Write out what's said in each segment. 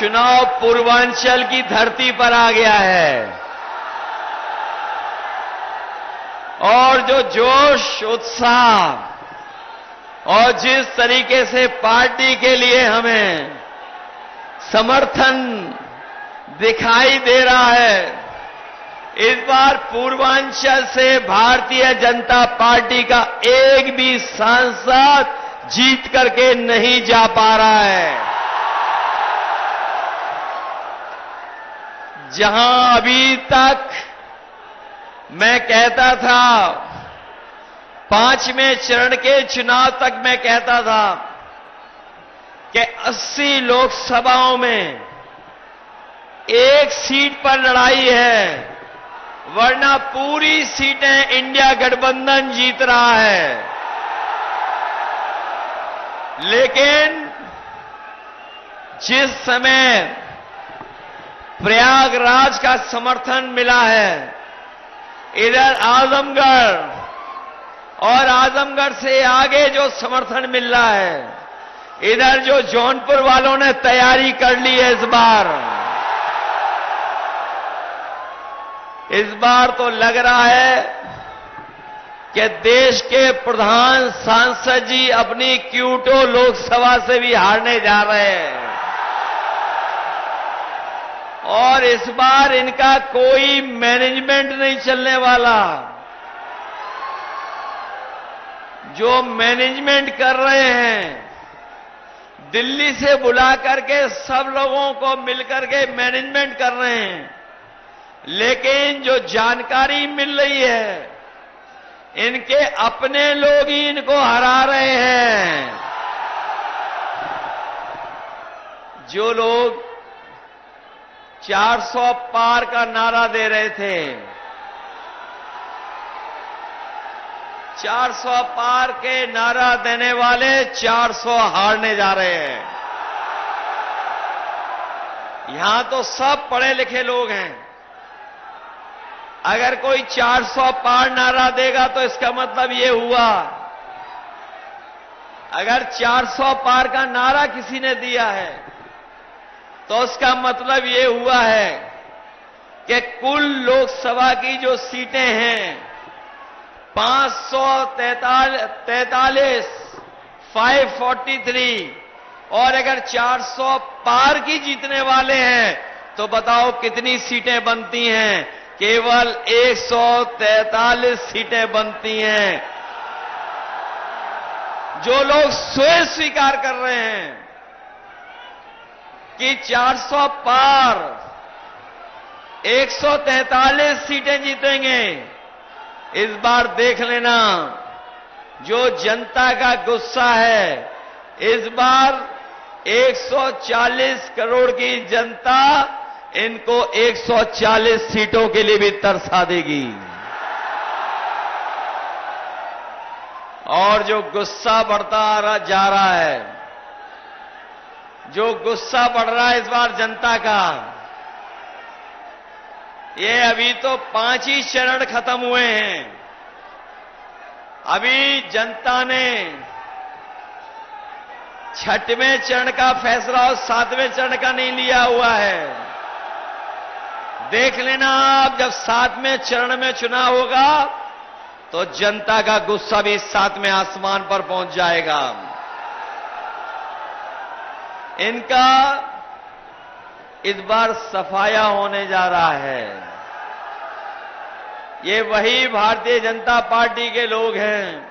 चुनाव पूर्वांचल की धरती पर आ गया है और जो जोश, उत्साह और जिस तरीके से पार्टी के लिए हमें समर्थन दिखाई दे रहा है, इस बार पूर्वांचल से भारतीय जनता पार्टी का एक भी सांसद जीत करके नहीं जा पा रहा है। जहां अभी तक मैं कहता था, 5वें चरण के चुनाव तक मैं कहता था कि 80 लोकसभाओं में एक सीट पर लड़ाई है, वरना पूरी सीटें इंडिया गठबंधन जीत रहा है। लेकिन जिस समय प्रयागराज का समर्थन मिला है, इधर आजमगढ़ और आजमगढ़ से आगे जो समर्थन मिल रहा है, इधर जो जौनपुर वालों ने तैयारी कर ली है, इस बार तो लग रहा है कि देश के प्रधान सांसद जी अपनी क्यूटो लोकसभा से भी हारने जा रहे हैं और इस बार इनका कोई मैनेजमेंट नहीं चलने वाला। जो मैनेजमेंट कर रहे हैं, दिल्ली से बुला करके सब लोगों को मिलकर के मैनेजमेंट कर रहे हैं, लेकिन जो जानकारी मिल रही है, इनके अपने लोग ही इनको हरा रहे हैं। जो लोग 400 पार का नारा दे रहे थे, 400 पार के नारा देने वाले 400 हारने जा रहे हैं। यहां तो सब पढ़े लिखे लोग हैं। अगर कोई 400 पार नारा देगा तो इसका मतलब ये हुआ, अगर 400 पार का नारा किसी ने दिया है तो उसका मतलब ये हुआ है कि कुल लोकसभा की जो सीटें हैं 543, 543, और अगर 400 पार की जीतने वाले हैं तो बताओ कितनी सीटें बनती हैं? केवल 143 सीटें बनती हैं। जो लोग स्वयं स्वीकार कर रहे हैं कि 400 पार 143 सीटें जीतेंगे, इस बार देख लेना जो जनता का गुस्सा है, इस बार 140 करोड़ की जनता इनको 140 सीटों के लिए भी तरसा देगी। और जो गुस्सा बढ़ता जा रहा है, जो गुस्सा बढ़ रहा है इस बार जनता का, ये अभी तो 5 ही चरण खत्म हुए हैं। अभी जनता ने 6वें चरण का फैसला और 7वें चरण का नहीं लिया हुआ है। देख लेना आप, जब 7वें चरण में चुनाव होगा तो जनता का गुस्सा भी 7वें आसमान पर पहुंच जाएगा। इनका इस बार सफाया होने जा रहा है। ये वही भारतीय जनता पार्टी के लोग हैं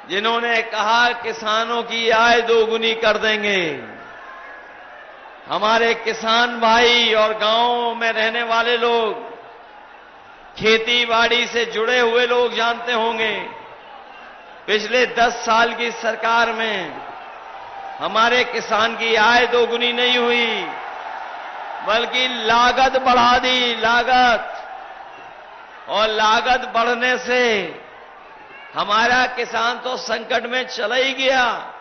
जिन्होंने कहा किसानों की आय दोगुनी कर देंगे। हमारे किसान भाई और गांवों में रहने वाले लोग, खेती बाड़ी से जुड़े हुए लोग जानते होंगे, पिछले 10 साल की सरकार में हमारे किसान की आय दोगुनी नहीं हुई, बल्कि लागत बढ़ा दी, लागत। और लागत बढ़ने से हमारा किसान तो संकट में चला ही गया,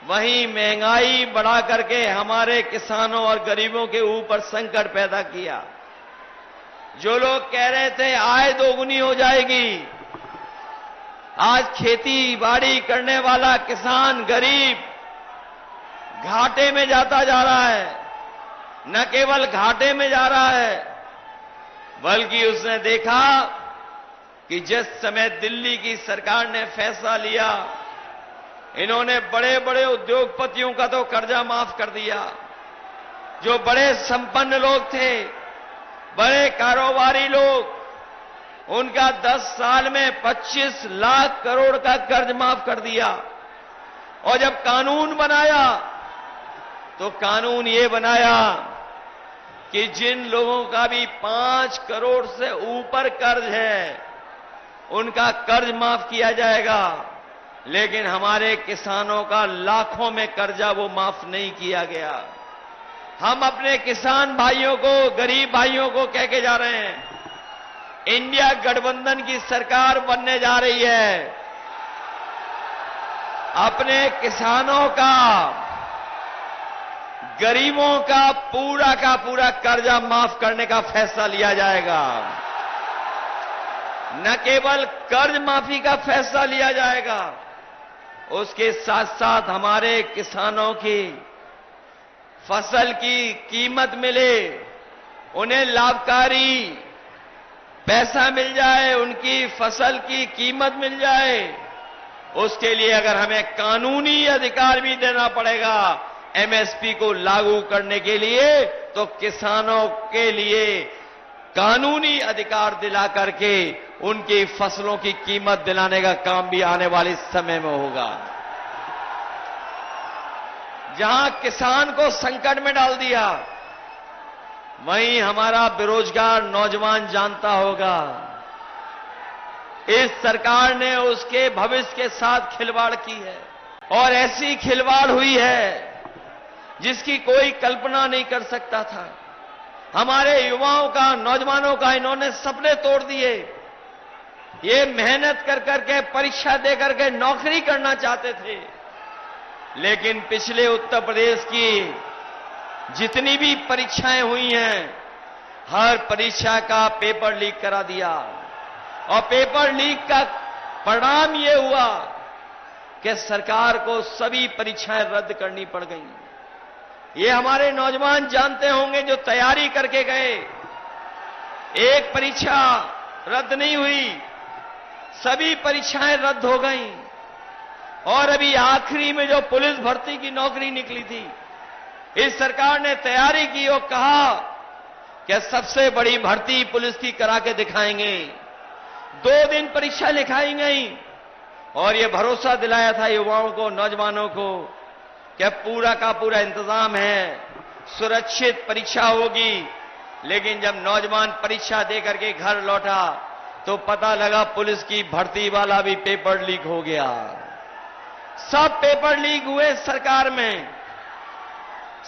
वहीं महंगाई बढ़ा करके हमारे किसानों और गरीबों के ऊपर संकट पैदा किया। जो लोग कह रहे थे आय दोगुनी हो जाएगी, आज खेती बाड़ी करने वाला किसान, गरीब घाटे में जाता जा रहा है। न केवल घाटे में जा रहा है, बल्कि उसने देखा कि जिस समय दिल्ली की सरकार ने फैसला लिया, इन्होंने बड़े बड़े उद्योगपतियों का तो कर्जा माफ कर दिया। जो बड़े संपन्न लोग थे, बड़े कारोबारी लोग, उनका 10 साल में 25 लाख करोड़ का कर्ज माफ कर दिया। और जब कानून बनाया तो कानून ये बनाया कि जिन लोगों का भी 5 करोड़ से ऊपर कर्ज है, उनका कर्ज माफ किया जाएगा। लेकिन हमारे किसानों का लाखों में कर्जा वो माफ नहीं किया गया। हम अपने किसान भाइयों को, गरीब भाइयों को कह के जा रहे हैं, इंडिया गठबंधन की सरकार बनने जा रही है। अपने किसानों का, गरीबों का पूरा कर्जा माफ करने का फैसला लिया जाएगा। न केवल कर्ज माफी का फैसला लिया जाएगा, उसके साथ साथ हमारे किसानों की फसल की कीमत मिले, उन्हें लाभकारी पैसा मिल जाए, उनकी फसल की कीमत मिल जाए। उसके लिए अगर हमें कानूनी अधिकार भी देना पड़ेगा एमएसपी को लागू करने के लिए, तो किसानों के लिए कानूनी अधिकार दिला करके उनकी फसलों की कीमत दिलाने का काम भी आने वाले समय में होगा। जहां किसान को संकट में डाल दिया, वहीं हमारा बेरोजगार नौजवान जानता होगा, इस सरकार ने उसके भविष्य के साथ खिलवाड़ की है। और ऐसी खिलवाड़ हुई है जिसकी कोई कल्पना नहीं कर सकता था। हमारे युवाओं का, नौजवानों का इन्होंने सपने तोड़ दिए। ये मेहनत कर करके, परीक्षा दे करके नौकरी करना चाहते थे, लेकिन पिछले उत्तर प्रदेश की जितनी भी परीक्षाएं हुई हैं, हर परीक्षा का पेपर लीक करा दिया। और पेपर लीक का परिणाम ये हुआ कि सरकार को सभी परीक्षाएं रद्द करनी पड़ गई। ये हमारे नौजवान जानते होंगे जो तैयारी करके गए, एक परीक्षा रद्द नहीं हुई, सभी परीक्षाएं रद्द हो गई। और अभी आखिरी में जो पुलिस भर्ती की नौकरी निकली थी, इस सरकार ने तैयारी की और कहा कि सबसे बड़ी भर्ती पुलिस की करा के दिखाएंगे। 2 दिन परीक्षा लिखाई गई और ये भरोसा दिलाया था युवाओं को, नौजवानों को कि पूरा का पूरा इंतजाम है, सुरक्षित परीक्षा होगी। लेकिन जब नौजवान परीक्षा दे करके घर लौटा तो पता लगा पुलिस की भर्ती वाला भी पेपर लीक हो गया। सब पेपर लीक हुए सरकार में,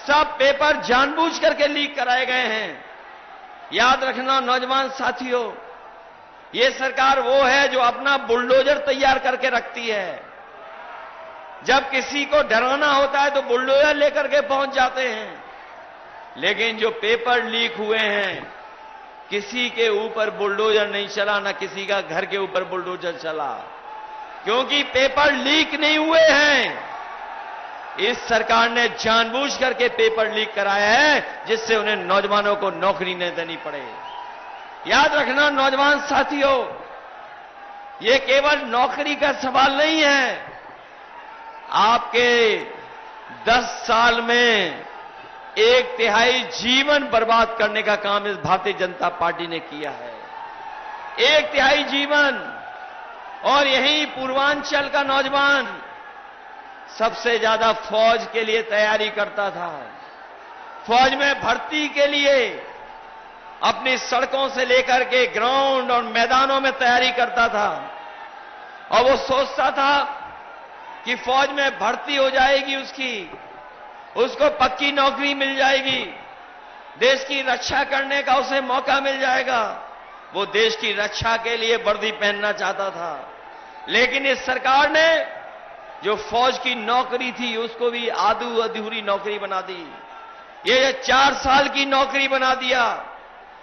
सब पेपर जानबूझ करके लीक कराए गए हैं। याद रखना नौजवान साथियों, ये सरकार वो है जो अपना बुलडोजर तैयार करके रखती है। जब किसी को डराना होता है तो बुलडोजर लेकर के पहुंच जाते हैं। लेकिन जो पेपर लीक हुए हैं, किसी के ऊपर बुलडोजर नहीं चला, ना किसी का घर के ऊपर बुलडोजर चला, क्योंकि पेपर लीक नहीं हुए हैं। इस सरकार ने जानबूझ करके पेपर लीक कराया है, जिससे उन्हें नौजवानों को नौकरी न देनी पड़े। याद रखना नौजवान साथियों, ये केवल नौकरी का सवाल नहीं है। आपके 10 साल में 1/3 जीवन बर्बाद करने का काम इस भारतीय जनता पार्टी ने किया है। 1/3 जीवन। और यही पूर्वांचल का नौजवान सबसे ज्यादा फौज के लिए तैयारी करता था। फौज में भर्ती के लिए अपनी सड़कों से लेकर के ग्राउंड और मैदानों में तैयारी करता था। और वो सोचता था कि फौज में भर्ती हो जाएगी उसको पक्की नौकरी मिल जाएगी, देश की रक्षा करने का उसे मौका मिल जाएगा। वो देश की रक्षा के लिए वर्दी पहनना चाहता था। लेकिन इस सरकार ने जो फौज की नौकरी थी उसको भी आधू अधूरी नौकरी बना दी। ये 4 साल की नौकरी बना दिया।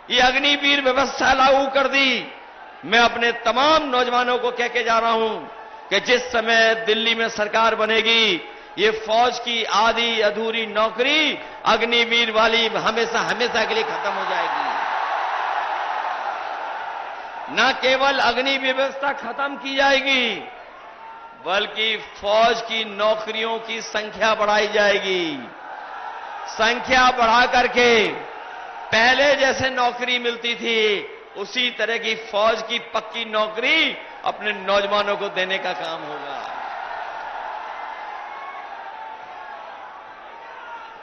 ये अग्निवीर व्यवस्था लागू कर दी। मैं अपने तमाम नौजवानों को कह के जा रहा हूं कि जिस समय दिल्ली में सरकार बनेगी, ये फौज की आधी अधूरी नौकरी अग्निवीर वाली हमेशा हमेशा के लिए खत्म हो जाएगी। न केवल अग्नि व्यवस्था खत्म की जाएगी, बल्कि फौज की नौकरियों की संख्या बढ़ाई जाएगी। संख्या बढ़ा करके पहले जैसे नौकरी मिलती थी, उसी तरह की फौज की पक्की नौकरी अपने नौजवानों को देने का काम होगा।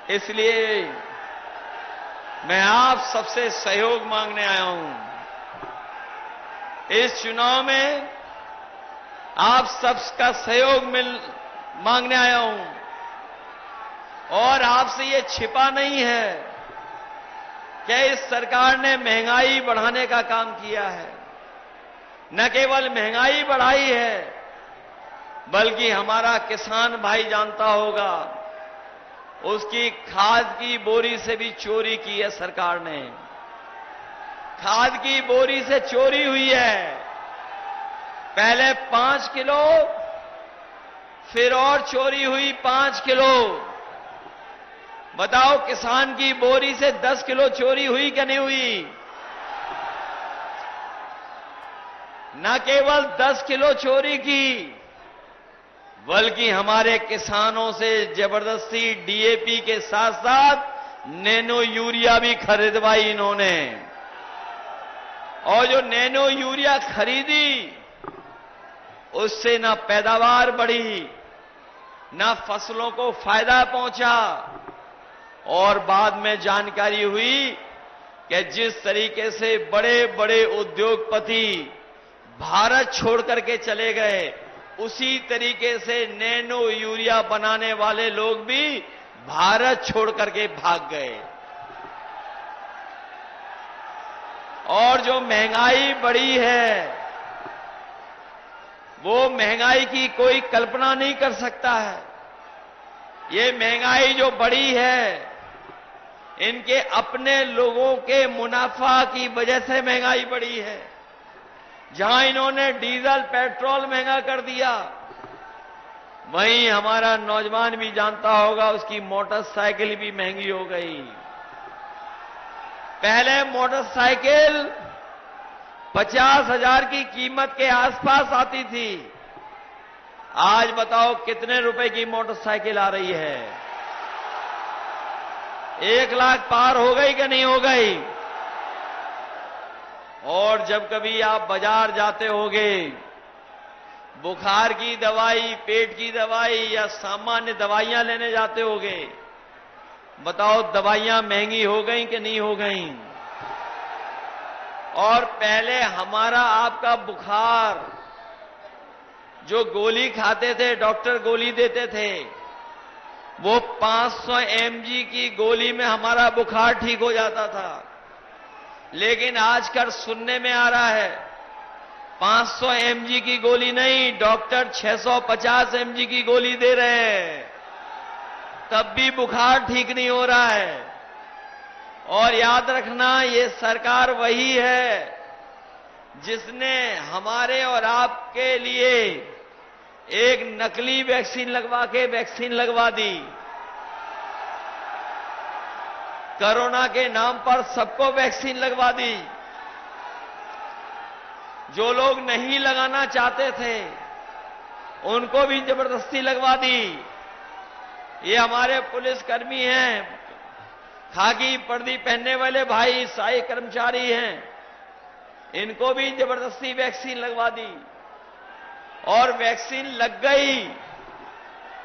इसलिए मैं आप सबसे सहयोग मांगने आया हूं। इस चुनाव में आप सबका सहयोग मांगने आया हूं, और आपसे ये छिपा नहीं है कि इस सरकार ने महंगाई बढ़ाने का काम किया है। न केवल महंगाई बढ़ाई है, बल्कि हमारा किसान भाई जानता होगा, उसकी खाद की बोरी से भी चोरी की है सरकार ने। खाद की बोरी से चोरी हुई है। पहले 5 किलो, फिर और चोरी हुई 5 किलो। बताओ, किसान की बोरी से 10 किलो चोरी हुई कि नहीं हुई? न केवल 10 किलो चोरी की, बल्कि हमारे किसानों से जबरदस्ती डीएपी के साथ साथ नैनो यूरिया भी खरीदवाई इन्होंने। और जो नैनो यूरिया खरीदी, उससे ना पैदावार बढ़ी, ना फसलों को फायदा पहुंचा, और बाद में जानकारी हुई कि जिस तरीके से बड़े बड़े उद्योगपति भारत छोड़ करके चले गए, उसी तरीके से नैनो यूरिया बनाने वाले लोग भी भारत छोड़ करके भाग गए। और जो महंगाई बढ़ी है, वो महंगाई की कोई कल्पना नहीं कर सकता है। ये महंगाई जो बढ़ी है, इनके अपने लोगों के मुनाफा की वजह से महंगाई बढ़ी है। जहां इन्होंने डीजल पेट्रोल महंगा कर दिया, वहीं हमारा नौजवान भी जानता होगा, उसकी मोटरसाइकिल भी महंगी हो गई। पहले मोटरसाइकिल 50,000 की कीमत के आसपास आती थी। आज बताओ कितने रुपए की मोटरसाइकिल आ रही है? 1 लाख पार हो गई कि नहीं हो गई? और जब कभी आप बाजार जाते होगे, बुखार की दवाई, पेट की दवाई या सामान्य दवाइयां लेने जाते होगे, बताओ दवाइयां महंगी हो गई कि नहीं हो गई? और पहले हमारा आपका बुखार, जो गोली खाते थे, डॉक्टर गोली देते थे, वो 500 mg की गोली में हमारा बुखार ठीक हो जाता था। लेकिन आजकल सुनने में आ रहा है 500 mg की गोली नहीं, डॉक्टर 650 mg की गोली दे रहे हैं, तब भी बुखार ठीक नहीं हो रहा है। और याद रखना, ये सरकार वही है जिसने हमारे और आपके लिए एक नकली वैक्सीन लगवा के वैक्सीन लगवा दी। कोरोना के नाम पर सबको वैक्सीन लगवा दी। जो लोग नहीं लगाना चाहते थे, उनको भी जबरदस्ती लगवा दी। ये हमारे पुलिसकर्मी हैं, खाकी वर्दी पहनने वाले भाई, सहायक कर्मचारी हैं, इनको भी जबरदस्ती वैक्सीन लगवा दी। और वैक्सीन लग गई,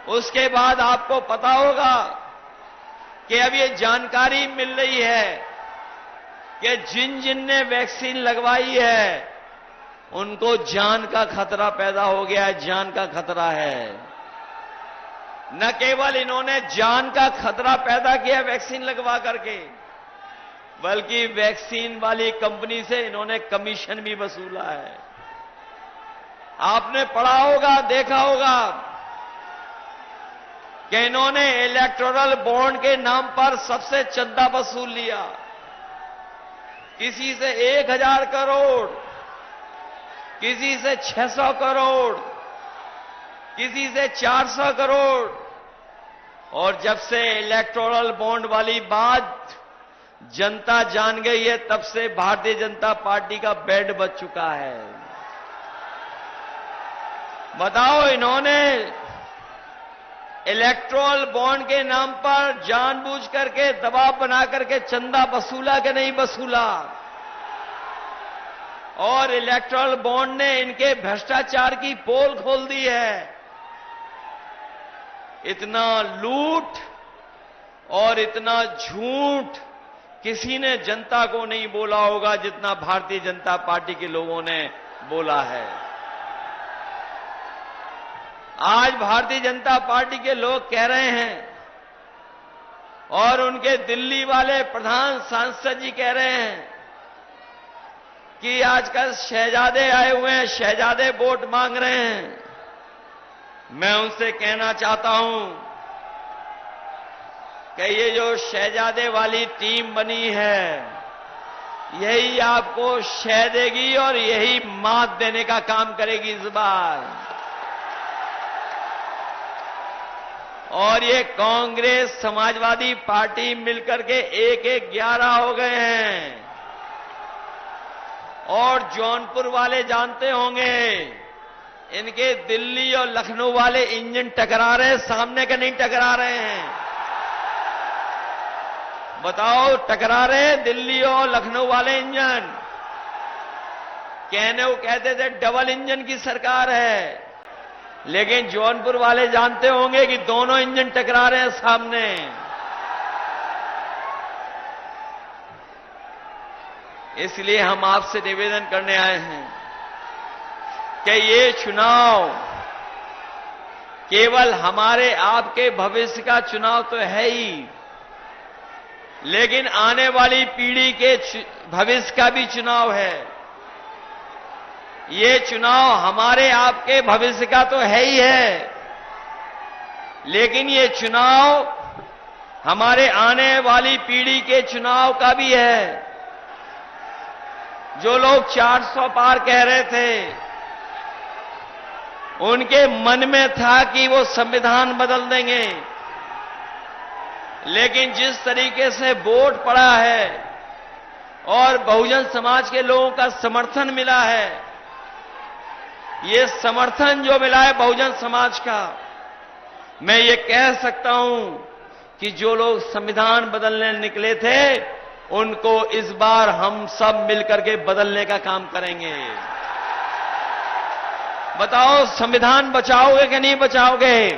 उसके बाद आपको पता होगा कि अब ये जानकारी मिल रही है कि जिन जिन ने वैक्सीन लगवाई है, उनको जान का खतरा पैदा हो गया है, जान का खतरा है। न केवल इन्होंने जान का खतरा पैदा किया वैक्सीन लगवा करके, बल्कि वैक्सीन वाली कंपनी से इन्होंने कमीशन भी वसूला है। आपने पढ़ा होगा, देखा होगा कि इन्होंने इलेक्टोरल बॉन्ड के नाम पर सबसे चंदा वसूल लिया। किसी से 1000 करोड़, किसी से 600 करोड़, किसी से 400 करोड़, और जब से इलेक्टोरल बॉन्ड वाली बात जनता जान गई है, तब से भारतीय जनता पार्टी का बेड बच चुका है। बताओ, इन्होंने इलेक्टोरल बॉन्ड के नाम पर जानबूझ करके दबाव बना करके चंदा वसूला कि नहीं वसूला? और इलेक्टोरल बॉन्ड ने इनके भ्रष्टाचार की पोल खोल दी है। इतना लूट और इतना झूठ किसी ने जनता को नहीं बोला होगा जितना भारतीय जनता पार्टी के लोगों ने बोला है। आज भारतीय जनता पार्टी के लोग कह रहे हैं और उनके दिल्ली वाले प्रधान सांसद जी कह रहे हैं कि आजकल शहजादे आए हुए हैं, शहजादे वोट मांग रहे हैं। मैं उनसे कहना चाहता हूं कि ये जो शहजादे वाली टीम बनी है, यही आपको शह देगी और यही मात देने का काम करेगी इस बार। और ये कांग्रेस समाजवादी पार्टी मिलकर के 1-11 हो गए हैं। और जौनपुर वाले जानते होंगे, इनके दिल्ली और लखनऊ वाले इंजन टकरा रहे हैं, सामने के नहीं टकरा रहे हैं। बताओ, टकरा रहे हैं दिल्ली और लखनऊ वाले इंजन। वो कहते थे डबल इंजन की सरकार है, लेकिन जौनपुर वाले जानते होंगे कि दोनों इंजन टकरा रहे हैं सामने। इसलिए हम आपसे निवेदन करने आए हैं कि ये चुनाव केवल हमारे आपके भविष्य का चुनाव तो है ही, लेकिन आने वाली पीढ़ी के भविष्य का भी चुनाव है। ये चुनाव हमारे आपके भविष्य का तो है ही है, लेकिन ये चुनाव हमारे आने वाली पीढ़ी के चुनाव का भी है। जो लोग 400 पार कह रहे थे, उनके मन में था कि वो संविधान बदल देंगे, लेकिन जिस तरीके से वोट पड़ा है और बहुजन समाज के लोगों का समर्थन मिला है, ये समर्थन जो मिला है बहुजन समाज का, मैं ये कह सकता हूं कि जो लोग संविधान बदलने निकले थे, उनको इस बार हम सब मिलकर के बदलने का काम करेंगे। बताओ, संविधान बचाओगे कि नहीं बचाओगे?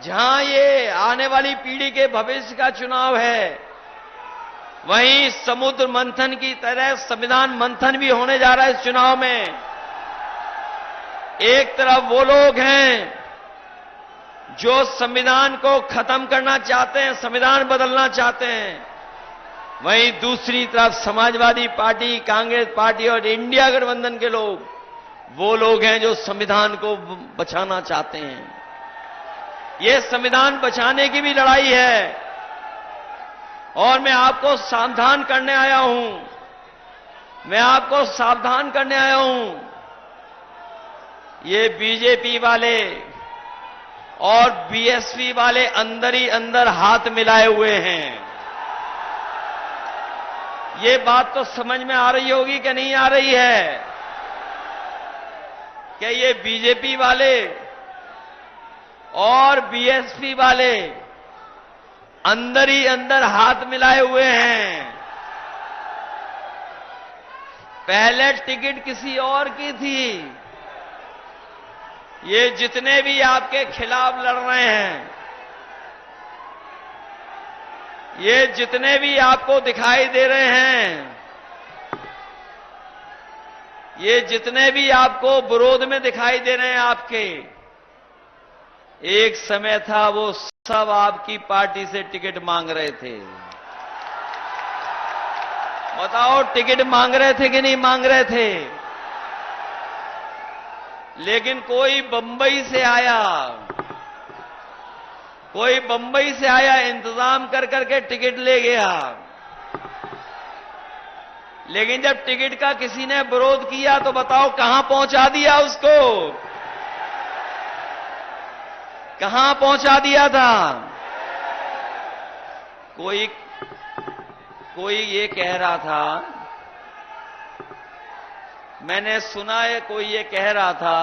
जहां ये आने वाली पीढ़ी के भविष्य का चुनाव है, वहीं समुद्र मंथन की तरह संविधान मंथन भी होने जा रहा है इस चुनाव में। एक तरफ वो लोग हैं जो संविधान को खत्म करना चाहते हैं, संविधान बदलना चाहते हैं, वहीं दूसरी तरफ समाजवादी पार्टी, कांग्रेस पार्टी और इंडिया गठबंधन के लोग, वो लोग हैं जो संविधान को बचाना चाहते हैं। ये संविधान बचाने की भी लड़ाई है और मैं आपको सावधान करने आया हूं, मैं आपको सावधान करने आया हूं। ये बीजेपी वाले और बीएसपी वाले अंदर ही अंदर हाथ मिलाए हुए हैं। ये बात तो समझ में आ रही होगी कि नहीं आ रही है? कि ये बीजेपी वाले और बीएसपी वाले अंदर ही अंदर हाथ मिलाए हुए हैं। पहले टिकट किसी और की थी। ये जितने भी आपके खिलाफ लड़ रहे हैं, ये जितने भी आपको दिखाई दे रहे हैं, ये जितने भी आपको विरोध में दिखाई दे रहे हैं आपके, एक समय था वो सब आपकी पार्टी से टिकट मांग रहे थे। बताओ, टिकट मांग रहे थे कि नहीं मांग रहे थे? लेकिन कोई बंबई से आया, कोई बंबई से आया, इंतजाम कर करके टिकट ले गया। लेकिन जब टिकट का किसी ने विरोध किया तो बताओ कहां पहुंचा दिया उसको? कहां पहुंचा दिया था। कोई ये कह रहा था, मैंने सुना है कोई ये कह रहा था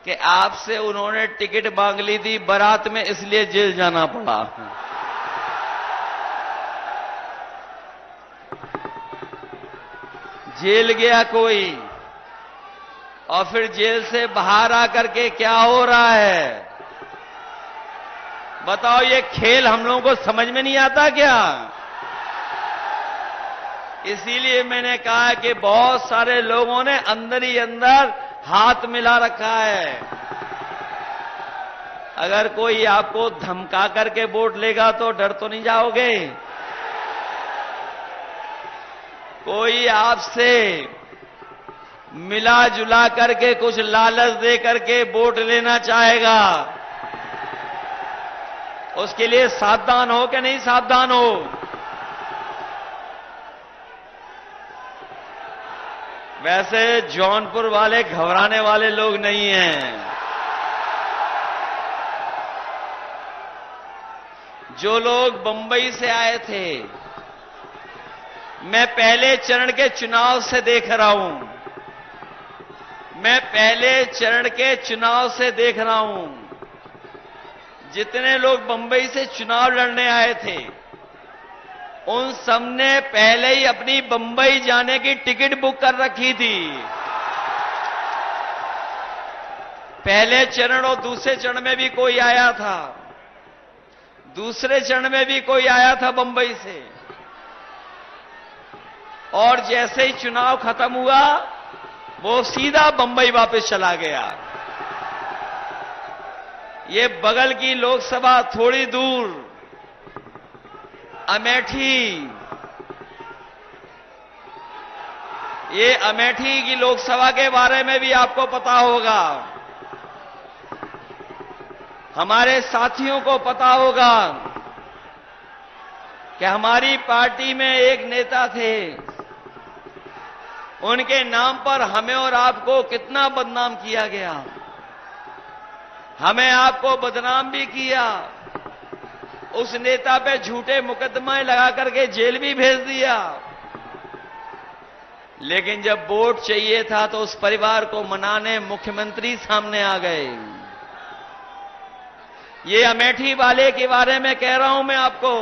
कि आपसे उन्होंने टिकट मांग ली थी बारात में, इसलिए जेल जाना पड़ा। जेल गया कोई और फिर जेल से बाहर आकर के क्या हो रहा है बताओ। ये खेल हम लोगों को समझ में नहीं आता क्या। इसीलिए मैंने कहा कि बहुत सारे लोगों ने अंदर ही अंदर हाथ मिला रखा है। अगर कोई आपको धमका करके वोट लेगा तो डर तो नहीं जाओगे। कोई आपसे मिला जुला करके कुछ लालच दे करके वोट लेना चाहेगा, उसके लिए सावधान हो कि नहीं सावधान हो। वैसे जौनपुर वाले घबराने वाले लोग नहीं हैं। जो लोग बंबई से आए थे, मैं पहले चरण के चुनाव से देख रहा हूं, मैं पहले चरण के चुनाव से देख रहा हूं। जितने लोग बंबई से चुनाव लड़ने आए थे, उन सबने पहले ही अपनी बंबई जाने की टिकट बुक कर रखी थी। पहले चरण और दूसरे चरण में भी कोई आया था, दूसरे चरण में भी कोई आया था बंबई से, और जैसे ही चुनाव खत्म हुआ वो सीधा बंबई वापस चला गया। ये बगल की लोकसभा थोड़ी दूर अमेठी, ये अमेठी की लोकसभा के बारे में भी आपको पता होगा, हमारे साथियों को पता होगा कि हमारी पार्टी में एक नेता थे, उनके नाम पर हमें और आपको कितना बदनाम किया गया। हमें आपको बदनाम भी किया, उस नेता पे झूठे मुकदमे लगा करके जेल भी भेज दिया। लेकिन जब वोट चाहिए था तो उस परिवार को मनाने मुख्यमंत्री सामने आ गए। ये अमेठी वाले के बारे में कह रहा हूं मैं आपको,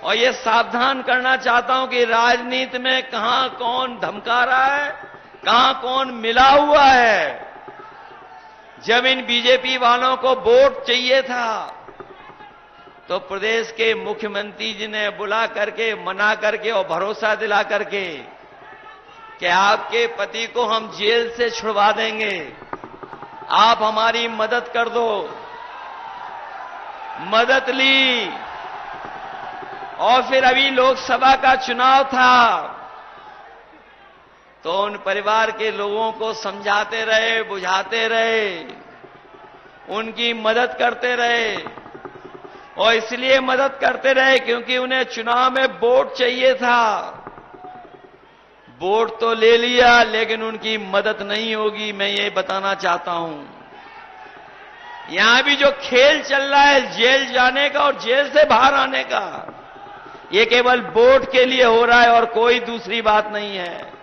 और ये सावधान करना चाहता हूं कि राजनीति में कहां कौन धमका रहा है, कहां कौन मिला हुआ है। जब इन बीजेपी वालों को वोट चाहिए था तो प्रदेश के मुख्यमंत्री जी ने बुला करके, मना करके और भरोसा दिला करके कि आपके पति को हम जेल से छुड़वा देंगे, आप हमारी मदद कर दो। मदद ली, और फिर अभी लोकसभा का चुनाव था तो उन परिवार के लोगों को समझाते रहे, बुझाते रहे, उनकी मदद करते रहे। और इसलिए मदद करते रहे क्योंकि उन्हें चुनाव में वोट चाहिए था। वोट तो ले लिया लेकिन उनकी मदद नहीं होगी, मैं ये बताना चाहता हूं। यहां भी जो खेल चल रहा है जेल जाने का और जेल से बाहर आने का, ये केवल वोट के लिए हो रहा है और कोई दूसरी बात नहीं है।